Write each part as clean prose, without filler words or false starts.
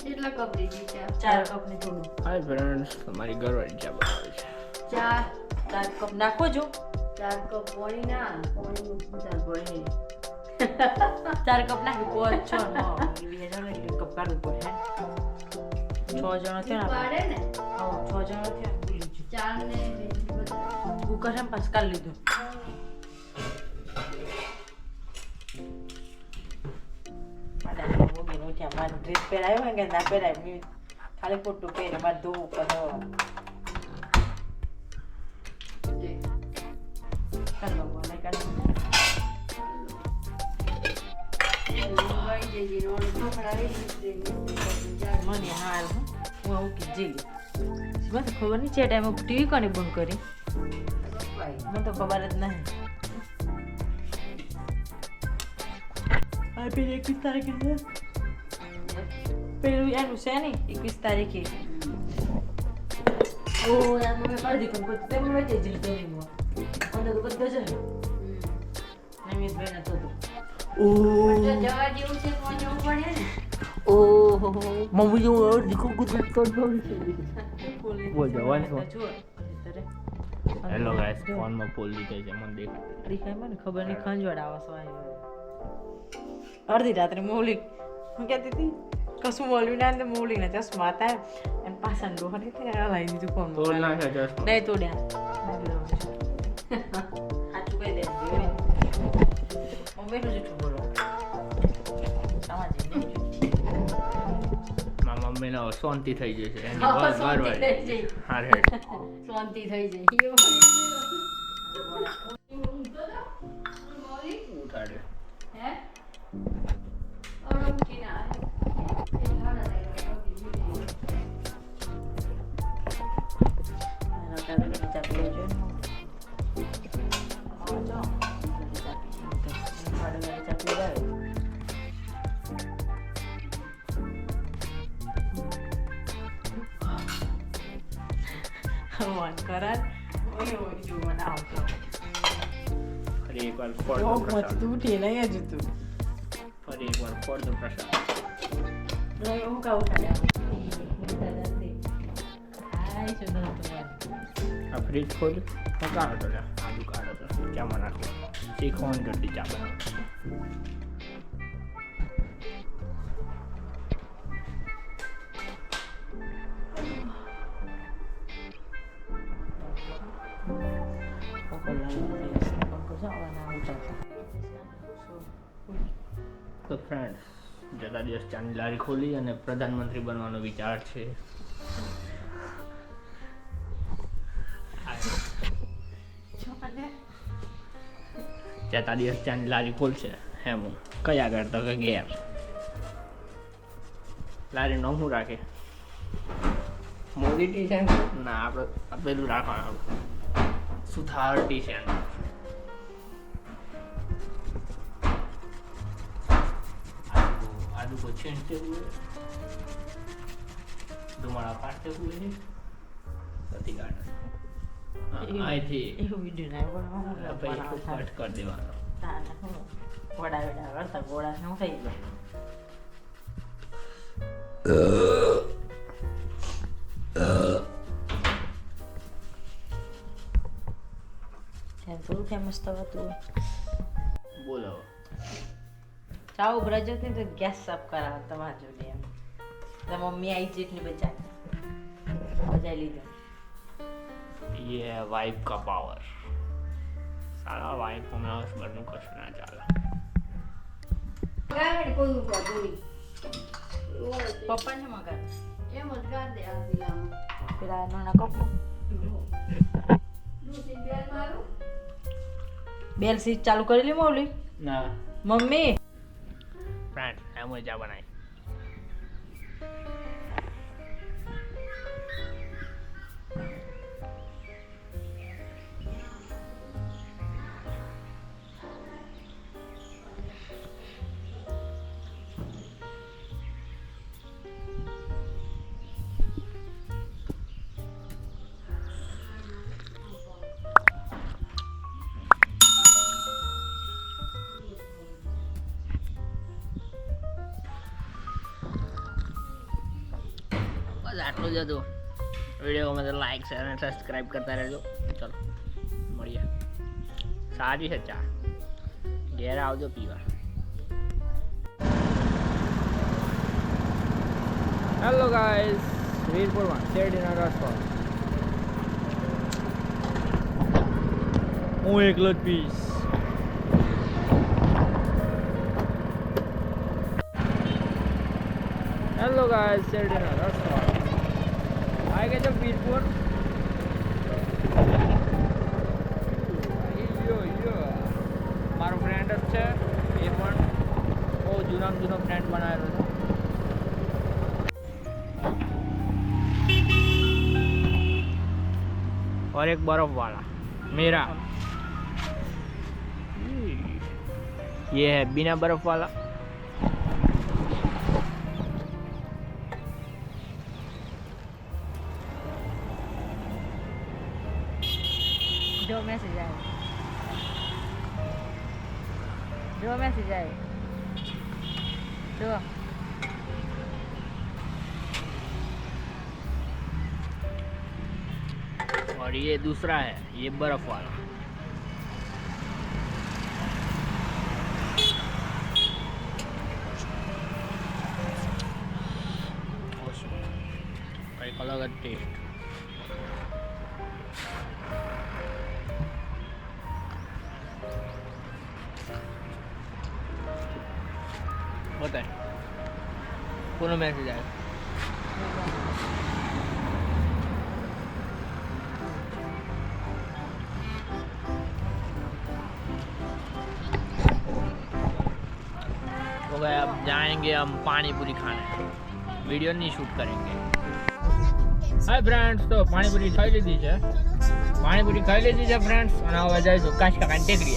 કેટલા કપ લીધી ચા? 4 કપ ને થોડું. હાય ફ્રેન્ડ્સ, તમારી ઘરવાળી ચા બનાવે છે. ચા 4 કપ નાખો જો. 4 કપ પાણી ના પાણી ઉતાર પડે 4 કપ નાખી 5 6 9 2 જણા એટલે કપ કાઢવું પડે. 6 જણા થયા પાડે ને હા 6 જણા થયા ભૂલી ગયો. ચાર ને કુકર એમ પાસ કાઢી લીધું. મારે ડ્રેસ પહેરાયો હોય કે ના પહેરાય મેં ખાલી ખોટું પહેરે મારે ધોવું પડે. મને હાલ હું આવું કે જઈ મને તો ખબર નહીં છે ટાઈમે ટીવી કોને બંધ કરી મને તો ખબર જ નહીં. આ પેલી 21 તારીખે છે પેલું એનું છે ને 21 તારીખે. ઓ યાર મને કાઢી દીધું કોઈ તેમ વચ્ચે જ લીધો નહીં મને તો બધો છે નમીત ભાઈ નતો તો. જવા જેવું છે તો જવું પડે ને. ઓહો મમ્મી જો દીકુ ગુજરાત તો બોલ જવાનું છો. હેલો ગાઈસ, ફોનમાં પોલ લીધો છે મને દેખ. દેખાય મને ખબર નહીં ખંજવાડ આવે સવાય. અડધી રાત્રે મોલી હું કહેતી હતી કશું બોલ્યું ના ને મોલી ને ચશ્મા હતા એમ પાછા ડોહરી થી હલાવી દીધું ફોન તોડ નાખે જસ્ટ. નહીં તોડ્યા સાચું કહી દે મમ્મીનું જૂઠું બોલો સમાજે નહીં મારા મમ્મીને હવે શાંતિ થઈ જશે એની હા, ઘર શાંતિ ઘરવાળી. થઈ જાય. હા હેડ શાંતિ થઈ જાય ઉઠાડે. હે ઓર ઉઠી ના ફરી એકવાર ખોડ દો પ્રસાદ. ઉઠી નહીં જ તું ફરી એકવાર ખોડ દો પ્રસાદ. હું કા ઉઠાડ્યા આ ફ્રીજ ખોલ તો કાઢો તો લ્યા. આજુ કાઢો તો ચામાં નાખો. શીખવાની ગड्डी ચા બનાવો. તો ફ્રેન્ડ્સ, જતા દિવસ ચાની લારી ખોલી અને પ્રધાનમંત્રી બનવાનો વિચાર છે. જતા દિવસ ચાની લારી ખોલશે એમ હું કયા કરતો કે ઘેર લારી નો શું રાખે મોદી ટી છે ના આપણે પેલું રાખવાનું સુથાર ટી છે. आलू को छींटते हुए धुमाड़ा काटते हुए सती गार्डन आई थी એવું વિડીયો ના भाई को कट कर देवानो. વડા વડા કરતા ગોળા શું થઈ ગયો થોડું ફેમસ થવા તું बोलो ચાવ બ્રજો થી તો ગેસ સાફ કરાવ તમારા જોડે એમ તો મમ્મી આવી જેટલી બચાવી લીધો. ये है वाइफ का पावर. सारा वाइफ को मैं हस्बैंड નું કશું ના ચાલે. ગાડ કોઈ ઉપાડું નહીં પપ્પાને મગર એમ જ ગાડ દે આ દિલામાં પેલા નાના કપો દૂધી બેલ મારું બેલ સીટ ચાલુ કરેલી મૌલી ના મમ્મી फ्रेंड है मुझे जा बनाई. બસ આટલું જ હતું. વિડીયો ગમે તો લાઈક શેર અને સબસ્ક્રાઈબ કરતા રહેજો. ચલો મળીએ. સારી છે ચા, ઘેર આવજો પીવા. હેલો ગાઈસ, વીરપુરમાં શેરડીના રસવાળ હું એકલો જ પીશ. હેલો ગાઈસ, શેરડીના રસવાળ આવી ગયા છે વીરપુર. મારો ફ્રેન્ડ જ છે, એ પણ બહુ જૂનો ફ્રેન્ડ બનાવેલો છે. और एक बर्फ वाला मेरा, ये है बिना बर्फ वाला. जो मैसेज आए, जो मैसेज आए, जो और ये दूसरा है, ये बर्फ वाला. कई अलग टेस्ट. बताए कोनो मैसेज आया. हो गया, अब जाएंगे हम पानी पूरी खाने. वीडियो नहीं शूट करेंगे. हाय फ्रेंड्स, तो पानी पूरी खाई લીધી છે. પાણીપુરી ખાઈ લીધી છે ફ્રેન્ડ્સ, અને હવે જઈશું કાચકા ટેકરી.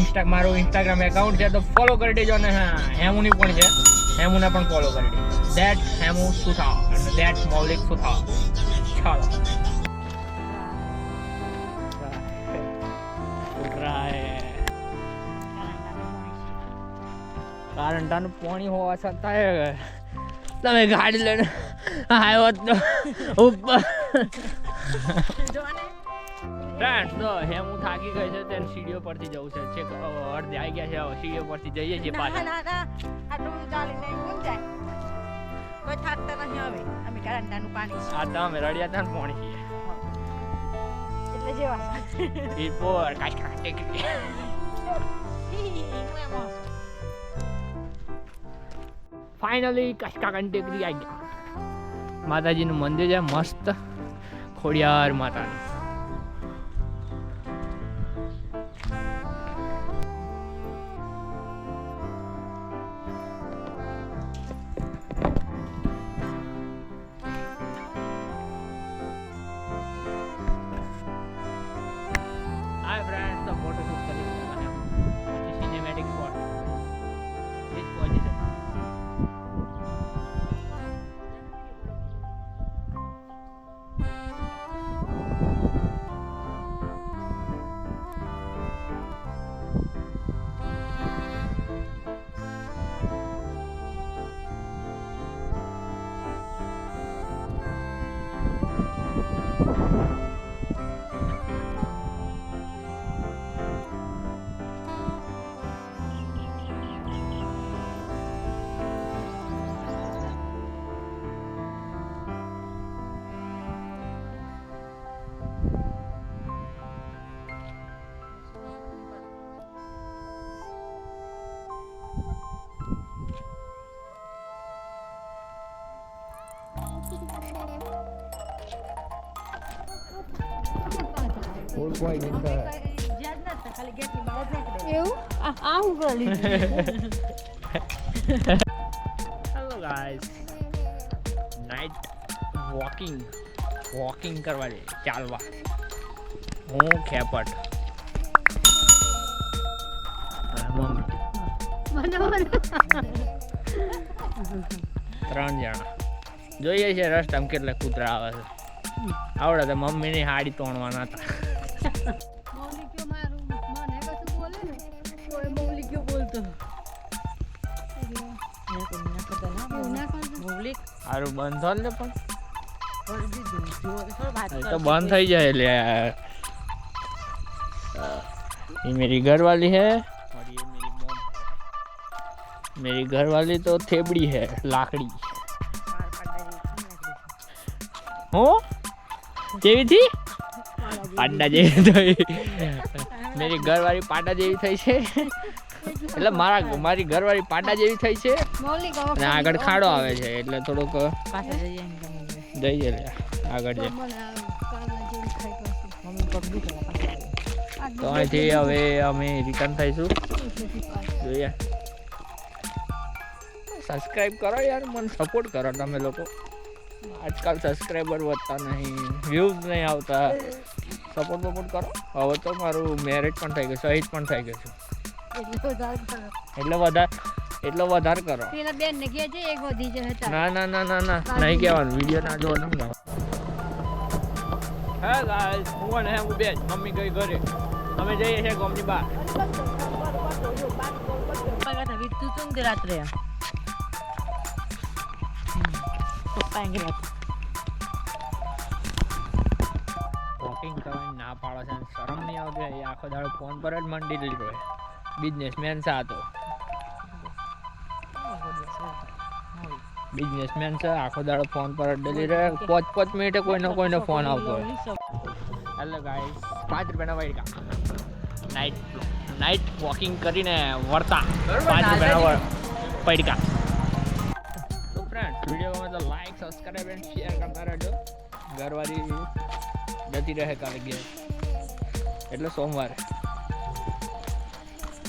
એટલે મારું ઇન્સ્ટાગ્રામ એકાઉન્ટ છે તો ફોલો કરી દેજો. અને હા, હેમુની પણ છે, હેમુને પણ ફોલો કરી દેજો. ધેટ હેમુ સુથા અને ધેટ મૌલિક સુથા. ચાલો કારંટાનું પાણી હોવા છતાં તમે ગાડી લઈને આવ્યો તો ઉપર. ફ્રેન્ડ્સ, તો હેમુ થાકી ગઈ છે, તેને સીડીઓ પરથી જવું છે. છેક અડધે આવી ગયા છે, હવે સીડીઓ પરથી જઈએ છીએ પાછા. આટલું ચાલીને કોણ જાય? કોઈ થાકતા નહીં હવે. અમે કારંટાનું પાણી છે. આ તો અમે રડિયાતાનું પાણી છીએ. એટલે જેવા વીરપુર કાચકા ટેકરી. ફાઇનલી કાચકા ટેકરી આવી ગયા. માતાજીનું મંદિર છે મસ્ત, ખોડિયાર માતાનું. હાય ફ્રેન્ડ્સ, તો ફોટોશૂટ કરીશું અને પછી સિનેમેટિક શોટ એ જ પોઝિશન. કોઈ નહીં ખાલી ગેટની બહાર જ નાખી એવું. આ હું ગળી. હેલો ગાઈસ, નાઇટ વોકિંગ કરવા જઈએ, ચાલવા. હું ખેપટ, મમ્મી, 3 જણા જોઈએ છે રસ્તામાં કેટલા કૂતરા આવે છે. આવડે તો મમ્મીની હાડી તોડવાના હતા. સારું બંધ ને પણ કરી દીધું જો થોડું વાત ये કર तो बंद થઈ જાય ले ये मेरी घरवाली है और ये मेरी मॉम है मेरी घरवाली तो थेबड़ी है लाकड़ी हो કેવી થી પાડા જેવી થઈ मेरी ઘરવાળી પાડા જેવી થઈ છે એટલે મારી ઘરવાળી પાડા જેવી થઈ છે અને આગળ ખાડો આવે છે એટલે થોડુંક પાસે જઈએ જઈએ લે આગળ જઈએ મમ્મી પગ દુખે તો અહીંથી હવે અમે રિટર્ન થઈશું જોઈએ સબસ્ક્રાઇબ કરો યાર મને સપોર્ટ કરો તમે લોકો આજકાલ સબસ્ક્રાઈબર વધતા નહીં વ્યૂઝ નહીં આવતા સપોર્ટ કરો હવે તો મારું મેરેજ પણ થઈ ગયું શહીદ પણ થઈ ગયું એટલો વધારે કરો પેલા બેન ને ગયા છે એક વધી જશે ના નહીં કહેવાનું વિડીયો ના જોવો ના હે ગાઈસ હું અને હું બેન મમ્મી ગઈ ઘરે અમે જઈએ છીએ ગામની બહાર પપ્પા વીતું તું ને રાત્રે પપ્પા ગયા વોકિંગ કરવાની ના પાડો છે શરમ નહીં આવતી એ આખો દાડો ફોન પર જ મંડી રહે બિઝનેસમેન છે આ તો બિઝનેસમેન છે આખો દાડો ફોન પર જ ડેલી રહે 5 મિનિટે કોઈનો ફોન આવતો હોય હેલો ગાઈસ 5 રૂપિયાના વાયકા નાઇટ વોકિંગ કરીને વળતા 5 રૂપિયાના પૈડકા તો ફ્રેન્ડ વિડીયો ગમે તો લાઈક સબસ્ક્રાઇબ એન્ડ શેર કરતા રહેજો ઘરવાળી જતી રહે કાલે ગયા એટલે સોમવારે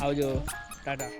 આવજો ટાટા